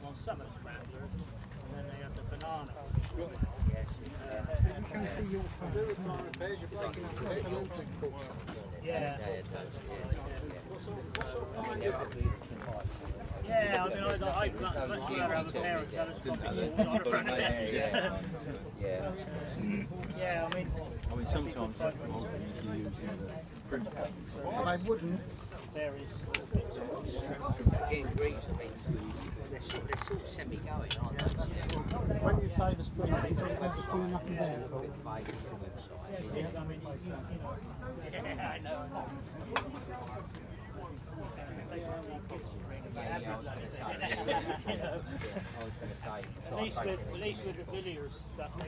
on some of the scramblers, and then they have the banana. Yeah. Yeah, I mean, I'd much rather have a pair of telescopic balls on the front of it. Yeah, I mean sometimes I usually use the print pads. But I wouldn't. There is. Again, Greece, I mean, they're sort of semi-going, aren't they? When you say the screen, you don't have the screen up and down. Yeah, I know. At least with the billiards stuff.